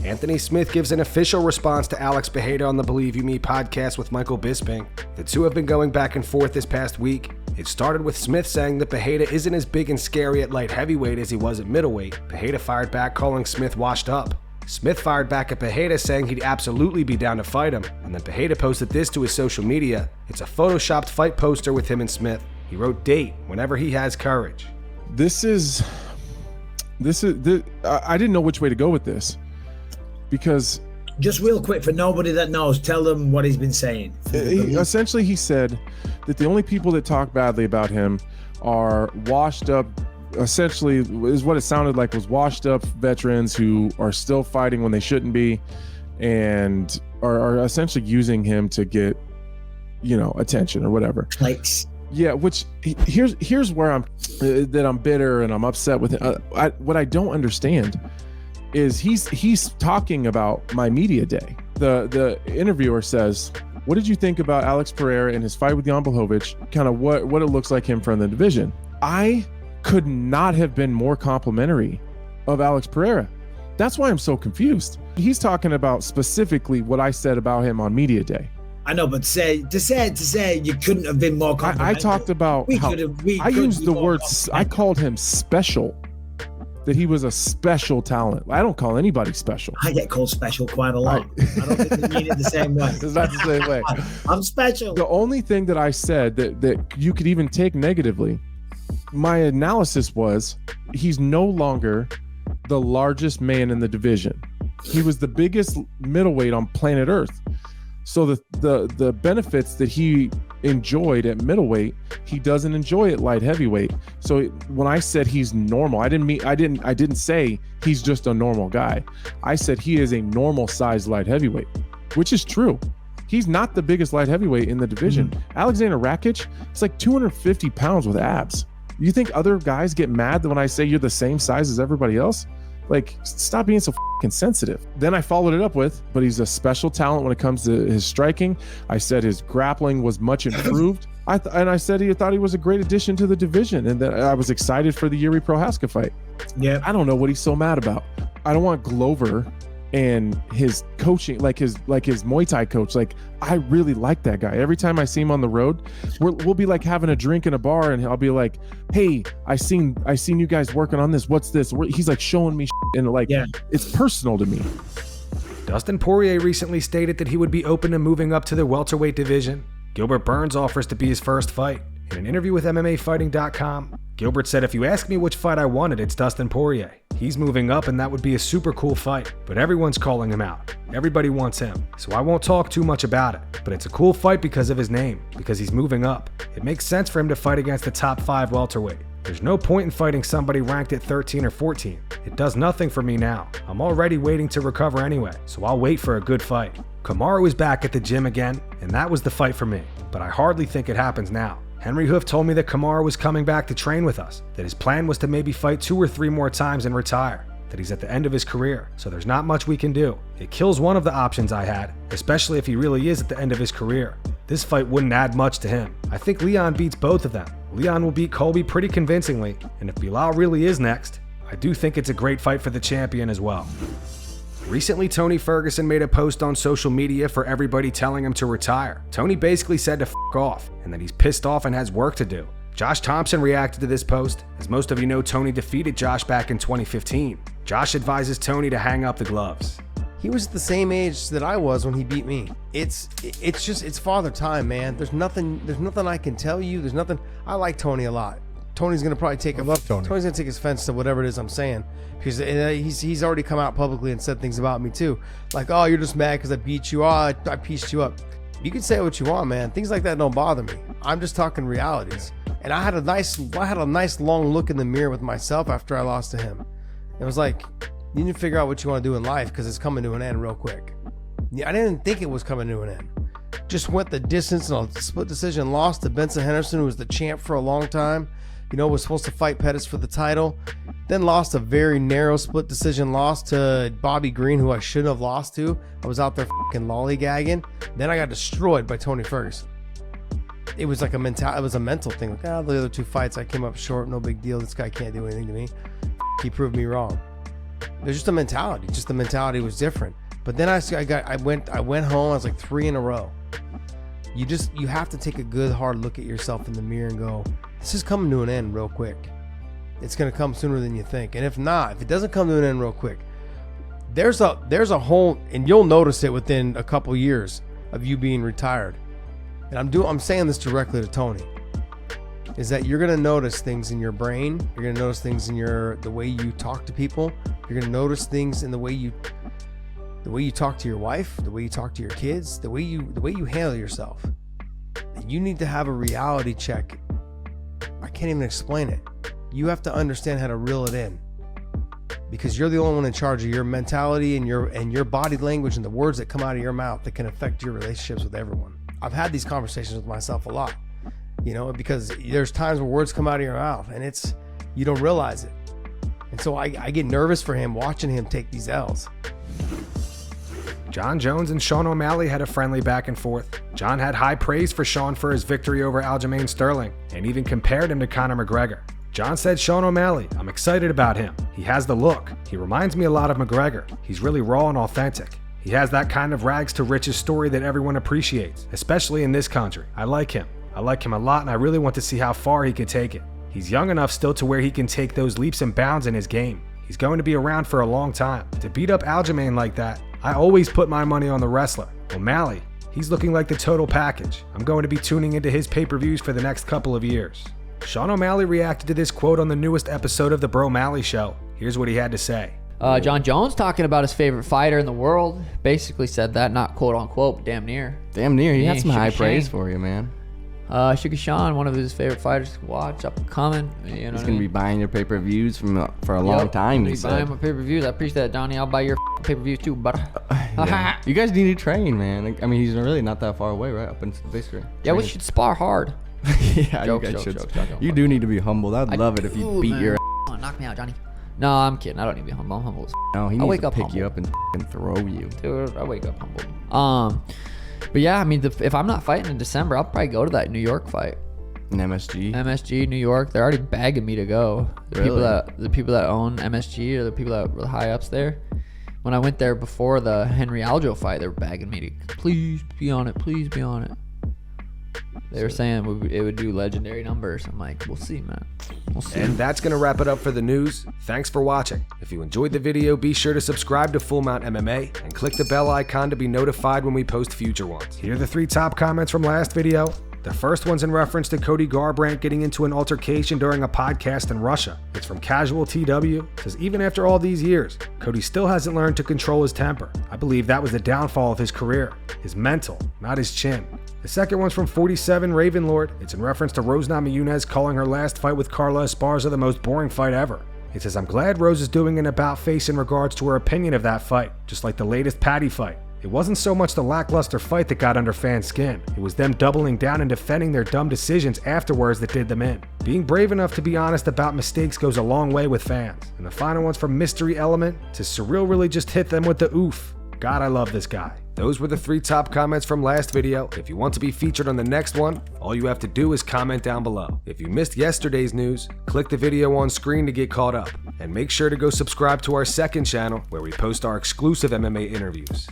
Anthony Smith gives an official response to Alex Pereira on the Believe You Me podcast with Michael Bisping. The two have been going back and forth this past week. It started with Smith saying that Pereira isn't as big and scary at light heavyweight as he was at middleweight. Pereira fired back, calling Smith washed up. Smith fired back at Pereira, saying he'd absolutely be down to fight him, and then Pereira posted this to his social media. It's a photoshopped fight poster with him and Smith. He wrote date whenever he has courage. This is I didn't know which way to go with this, because just real quick, for nobody that knows, tell them what he's been saying. Essentially, he said that the only people that talk badly about him are washed up, essentially is what it sounded like, was washed up veterans who are still fighting when they shouldn't be, and are essentially using him to get, attention or whatever. Likes. Yeah, which here's where I'm bitter and I'm upset with it. What I don't understand is he's talking about my media day. The interviewer says, "What did you think about Alex Pereira and his fight with Jan Blachowicz? Kind of what it looks like him from the division." I could not have been more complimentary of Alex Pereira. That's why I'm so confused. He's talking about specifically what I said about him on media day. I know, but to say you couldn't have been more complimentary. I talked about I used the word, I called him special, that he was a special talent. I don't call anybody special. I get called special quite a lot. I don't think they mean it the same way. It's not the same way. I'm special. The only thing that I said that you could even take negatively, my analysis was, he's no longer the largest man in the division. He was the biggest middleweight on planet Earth. So the benefits that he enjoyed at middleweight, he doesn't enjoy at light heavyweight. So when I said he's normal, I didn't say he's just a normal guy. I said he is a normal size light heavyweight, which is true. He's not the biggest light heavyweight in the division. Alexander Rakic, it's like 250 pounds with abs. You think other guys get mad when I say you're the same size as everybody else? Like, stop being so fucking sensitive. Then I followed it up with, but he's a special talent when it comes to his striking. I said his grappling was much improved. I said he thought he was a great addition to the division, and that I was excited for the Yuri Prohaska fight. Yeah, I don't know what he's so mad about. I don't want Glover and his coaching, like his Muay Thai coach. Like, I really like that guy. Every time I see him on the road, we'll be like having a drink in a bar, and I'll be like, "Hey, I seen you guys working on this. What's this?" He's like showing me shit, and it's personal to me. Dustin Poirier recently stated that he would be open to moving up to the welterweight division. Gilbert Burns offers to be his first fight. In an interview with MMAfighting.com, Gilbert said, "If you ask me which fight I wanted, it's Dustin Poirier. He's moving up and that would be a super cool fight, but everyone's calling him out. Everybody wants him, so I won't talk too much about it. But it's a cool fight because of his name, because he's moving up. It makes sense for him to fight against the top 5 welterweight. There's no point in fighting somebody ranked at 13 or 14. It does nothing for me now. I'm already waiting to recover anyway, so I'll wait for a good fight." Kamaru is back at the gym again, and that was the fight for me, but I hardly think it happens now. Henry Hoof told me that Kamaru was coming back to train with us, that his plan was to maybe fight 2 or 3 more times and retire, that he's at the end of his career, so there's not much we can do. It kills one of the options I had, especially if he really is at the end of his career. This fight wouldn't add much to him. I think Leon beats both of them. Leon will beat Colby pretty convincingly, and if Bilal really is next, I do think it's a great fight for the champion as well. Recently, Tony Ferguson made a post on social media for everybody telling him to retire. Tony basically said to f*** off, and that he's pissed off and has work to do. Josh Thomson reacted to this post. As most of you know, Tony defeated Josh back in 2015. Josh advises Tony to hang up the gloves. He was the same age that I was when he beat me. It's father time, man. There's nothing I can tell you. There's nothing. I like Tony a lot. Tony's gonna probably take. Tony's gonna take offense to whatever it is I'm saying, because he's already come out publicly and said things about me too, like, "Oh, you're just mad because I beat you. Oh, I pieced you up." You can say what you want, man. Things like that don't bother me. I'm just talking realities. And I had a nice long look in the mirror with myself after I lost to him. It was like, you need to figure out what you want to do in life, because it's coming to an end real quick. I didn't think it was coming to an end. Just went the distance in a split decision, lost to Benson Henderson, who was the champ for a long time. Was supposed to fight Pettis for the title. Then lost a very narrow split decision loss to Bobby Green, who I shouldn't have lost to. I was out there fucking lollygagging. Then I got destroyed by Tony Ferguson. It was like a mental thing. Like, the other 2 fights I came up short, no big deal. This guy can't do anything to me. He proved me wrong. There's just a mentality. Just the mentality was different. But then I went home. I was like 3 in a row. You have to take a good hard look at yourself in the mirror and go, this is coming to an end real quick. It's gonna come sooner than you think. And if it doesn't come to an end real quick, there's a whole, and you'll notice it within a couple years of you being retired. And I'm saying this directly to Tony, is that you're gonna notice things in your brain. You're gonna notice things in the way you talk to people. You're gonna notice things in the way you talk to your wife, the way you talk to your kids, the way you handle yourself. You need to have a reality check. I can't even explain it. You have to understand how to reel it in, because you're the only one in charge of your mentality and your body language and the words that come out of your mouth that can affect your relationships with everyone. I've had these conversations with myself a lot, because there's times where words come out of your mouth and you don't realize it. And so I get nervous for him, watching him take these L's. Jon Jones and Sean O'Malley had a friendly back and forth. Jon had high praise for Sean for his victory over Aljamain Sterling and even compared him to Conor McGregor. Jon said, Sean O'Malley, I'm excited about him. He has the look. He reminds me a lot of McGregor. He's really raw and authentic. He has that kind of rags to riches story that everyone appreciates, especially in this country. I like him. I like him a lot, and I really want to see how far he can take it. He's young enough still to where he can take those leaps and bounds in his game. He's going to be around for a long time. To beat up Aljamain like that, I always put my money on the wrestler. O'Malley, he's looking like the total package. I'm going to be tuning into his pay-per-views for the next couple of years. Sean O'Malley reacted to this quote on the newest episode of The Bro Malley Show. Here's what he had to say. Jon Jones talking about his favorite fighter in the world. Basically said that, not quote unquote, damn near. Damn near. He had some high Sugar praise Shane. for you, man. Sugar Sean, one of his favorite fighters to watch, up and coming. He's going to be buying your pay-per-views for a long time, he said. Buying my pay-per-views. I appreciate that, Donnie. I'll buy your pay-per-views too, but Yeah. You guys need to train, man. I mean, he's really not that far away, right? Up in Victory. yeah, we should spar hard. Yeah, Jokes, you guys jokes, should. jokes. You do need to be humbled. I'd love it if you beat your. Come on, knock me out, Johnny. No, I'm kidding. I don't need to be humble. I'm humble. No, he I needs wake to up pick humble. you up and throw you. Dude, I wake up humble. But yeah, I mean, if I'm not fighting in December, I'll probably go to that New York fight. In MSG. MSG, New York. They're already bagging me to go. The Really? people that own MSG, or the people that were the high ups there. When I went there before the Henry Aljo fight, they were bagging me to please be on it. Please be on it. They were saying it would do legendary numbers. I'm like, we'll see, man. We'll see. And that's going to wrap it up for the news. Thanks for watching. If you enjoyed the video, be sure to subscribe to Full Mount MMA and click the bell icon to be notified when we post future ones. Here are the 3 top comments from last video. The first one's in reference to Cody Garbrandt getting into an altercation during a podcast in Russia. It's from Casual TW. It says, even after all these years, Cody still hasn't learned to control his temper. I believe that was the downfall of his career. His mental, not his chin. The second one's from 47 Ravenlord. It's in reference to Rose Namajunas calling her last fight with Carla Esparza the most boring fight ever. It says, I'm glad Rose is doing an about face in regards to her opinion of that fight, just like the latest Patty fight. It wasn't so much the lackluster fight that got under fans' skin. It was them doubling down and defending their dumb decisions afterwards that did them in. Being brave enough to be honest about mistakes goes a long way with fans. And the final one's from Mystery Element. To Surreal really just hit them with the oof. God, I love this guy. Those were the 3 top comments from last video. If you want to be featured on the next one, all you have to do is comment down below. If you missed yesterday's news, click the video on screen to get caught up. And make sure to go subscribe to our second channel where we post our exclusive MMA interviews.